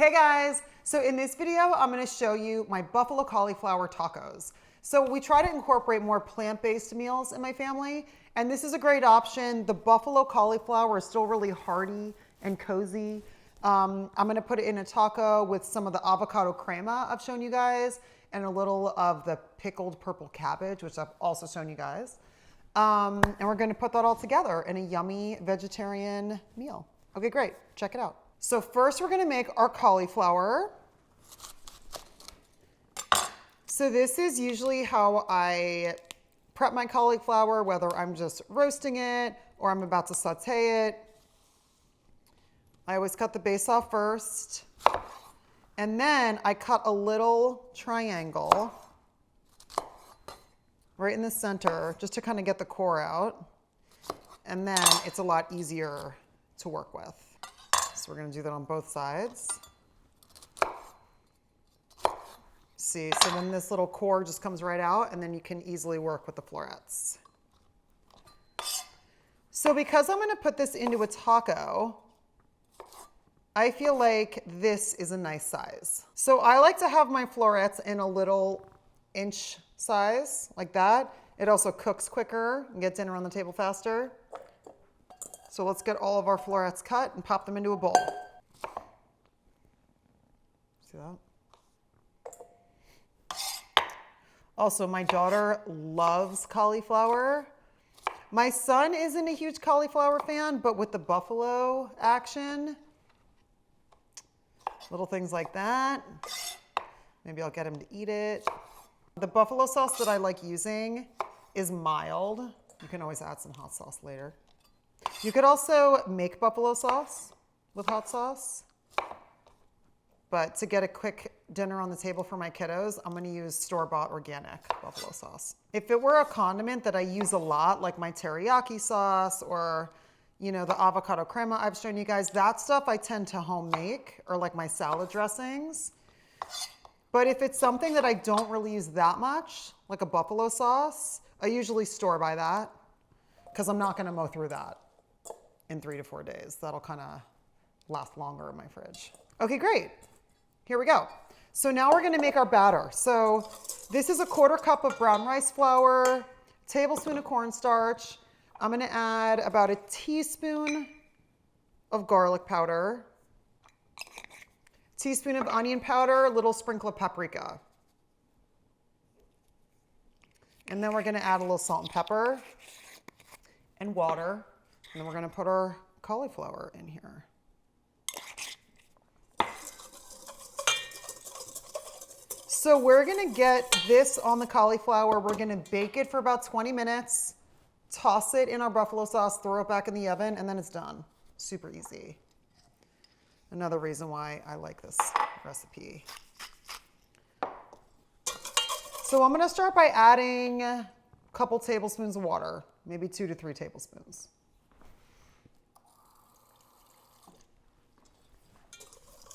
Hey guys, so in this video, I'm gonna show you my buffalo cauliflower tacos. So we try to incorporate more plant-based meals in my family, and this is a great option. The buffalo cauliflower is still really hearty and cozy. I'm gonna put it in a taco with some of the avocado crema I've shown you guys, and a little of the pickled purple cabbage, which I've also shown you guys. And we're gonna put that all together in a yummy vegetarian meal. Okay, great, check it out. So first we're gonna make our cauliflower. So this is usually how I prep my cauliflower, whether I'm just roasting it or I'm about to saute it. I always cut the base off first. And then I cut a little triangle right in the center just to kind of get the core out. And then it's a lot easier to work with. So we're gonna do that on both sides. See, so then this little core just comes right out and then you can easily work with the florets. So because I'm gonna put this into a taco, I feel like this is a nice size. So I like to have my florets in a little inch size, like that. It also cooks quicker and gets dinner on the table faster. So let's get all of our florets cut and pop them into a bowl. See that? Also, my daughter loves cauliflower. My son isn't a huge cauliflower fan, but with the buffalo action, little things like that, maybe I'll get him to eat it. The buffalo sauce that I like using is mild. You can always add some hot sauce later. You could also make buffalo sauce with hot sauce, but to get a quick dinner on the table for my kiddos, I'm gonna use store-bought organic buffalo sauce. If it were a condiment that I use a lot, like my teriyaki sauce or the avocado crema I've shown you guys, that stuff I tend to home make, or like my salad dressings. But if it's something that I don't really use that much, like a buffalo sauce, I usually store buy that because I'm not gonna mow through that in 3 to 4 days. That'll kind of last longer in my fridge. Okay, great. Here we go. So now we're gonna make our batter. So this is a 1/4 cup of brown rice flour, tablespoon of cornstarch. I'm gonna add about a teaspoon of garlic powder, teaspoon of onion powder, a little sprinkle of paprika. And then we're gonna add a little salt and pepper and water. And then we're gonna put our cauliflower in here. So we're gonna get this on the cauliflower. We're gonna bake it for about 20 minutes, toss it in our buffalo sauce, throw it back in the oven, and then it's done. Super easy. Another reason why I like this recipe. So I'm gonna start by adding a couple tablespoons of water, maybe 2 to 3 tablespoons.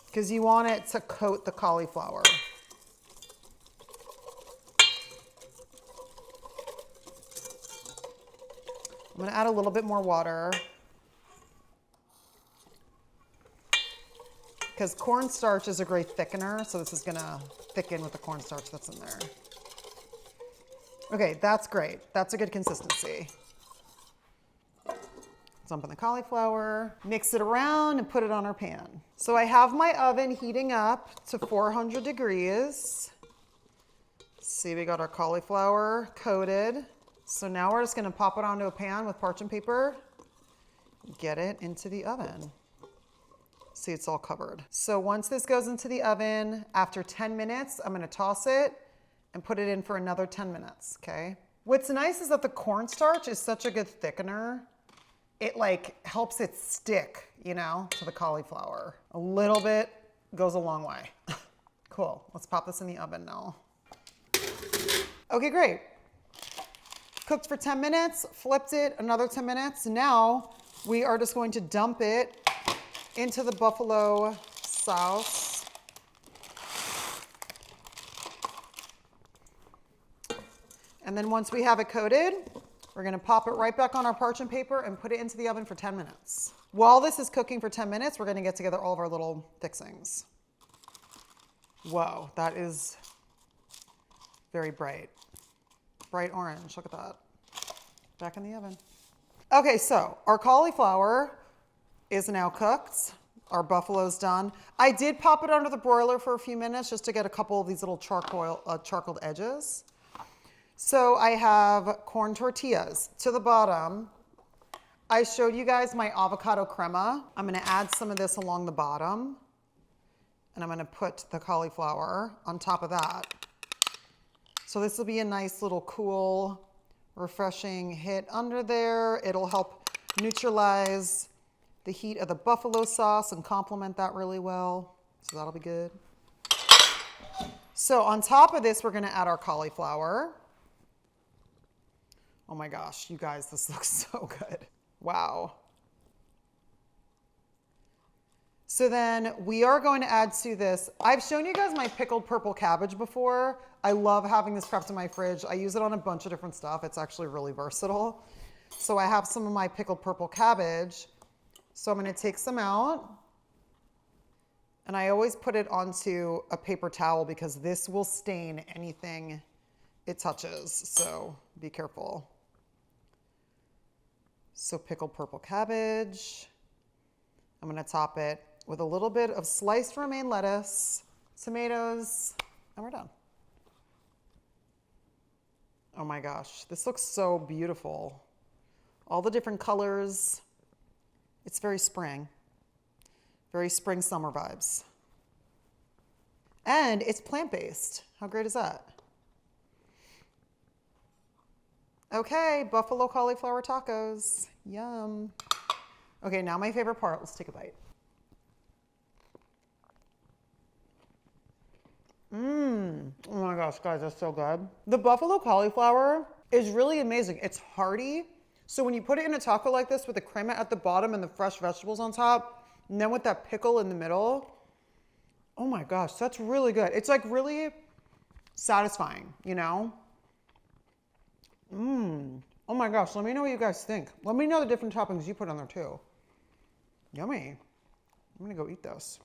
Because you want it to coat the cauliflower. I'm gonna add a little bit more water because cornstarch is a great thickener, so this is gonna thicken with the cornstarch that's in there. Okay, that's great. That's a good consistency. Dump in the cauliflower, mix it around and put it on our pan. So I have my oven heating up to 400 degrees. See, we got our cauliflower coated. So now we're just gonna pop it onto a pan with parchment paper, get it into the oven. See, it's all covered. So once this goes into the oven, after 10 minutes, I'm gonna toss it and put it in for another 10 minutes, okay? What's nice is that the cornstarch is such a good thickener. It like helps it stick, to the cauliflower. A little bit goes a long way. Cool, let's pop this in the oven now. Okay, great. Cooked for 10 minutes, flipped it, another 10 minutes. Now we are just going to dump it into the buffalo sauce. And then once we have it coated, we're gonna pop it right back on our parchment paper and put it into the oven for 10 minutes. While this is cooking for 10 minutes, we're gonna get together all of our little fixings. Whoa, that is very bright. Bright orange, look at that. Back in the oven. Okay, so our cauliflower is now cooked. Our buffalo's done. I did pop it under the broiler for a few minutes just to get a couple of these little charcoaled edges. So I have corn tortillas. To the bottom, I showed you guys my avocado crema. I'm gonna add some of this along the bottom, and I'm gonna put the cauliflower on top of that. So this will be a nice little cool, refreshing hit under there. It'll help neutralize the heat of the buffalo sauce and complement that really well. So that'll be good. So on top of this, we're gonna add our cauliflower. Oh my gosh, you guys, this looks so good. Wow. So then we are going to add to this. I've shown you guys my pickled purple cabbage before. I love having this prepped in my fridge. I use it on a bunch of different stuff. It's actually really versatile. So I have some of my pickled purple cabbage. So I'm going to take some out. And I always put it onto a paper towel because this will stain anything it touches. So be careful. So pickled purple cabbage. I'm going to top it with a little bit of sliced romaine lettuce, tomatoes, and we're done. Oh my gosh, this looks so beautiful. All the different colors. It's very spring summer vibes. And it's plant-based. How great is that? Okay, buffalo cauliflower tacos. Yum. Okay, now my favorite part. Let's take a bite. Oh my gosh, guys, that's so good. The buffalo cauliflower is really amazing. It's hearty. So when you put it in a taco like this with the crema at the bottom and the fresh vegetables on top, and then with that pickle in the middle, oh my gosh, that's really good. It's like really satisfying, you know? Oh my gosh, let me know what you guys think. Let me know the different toppings you put on there too. Yummy. I'm gonna go eat this.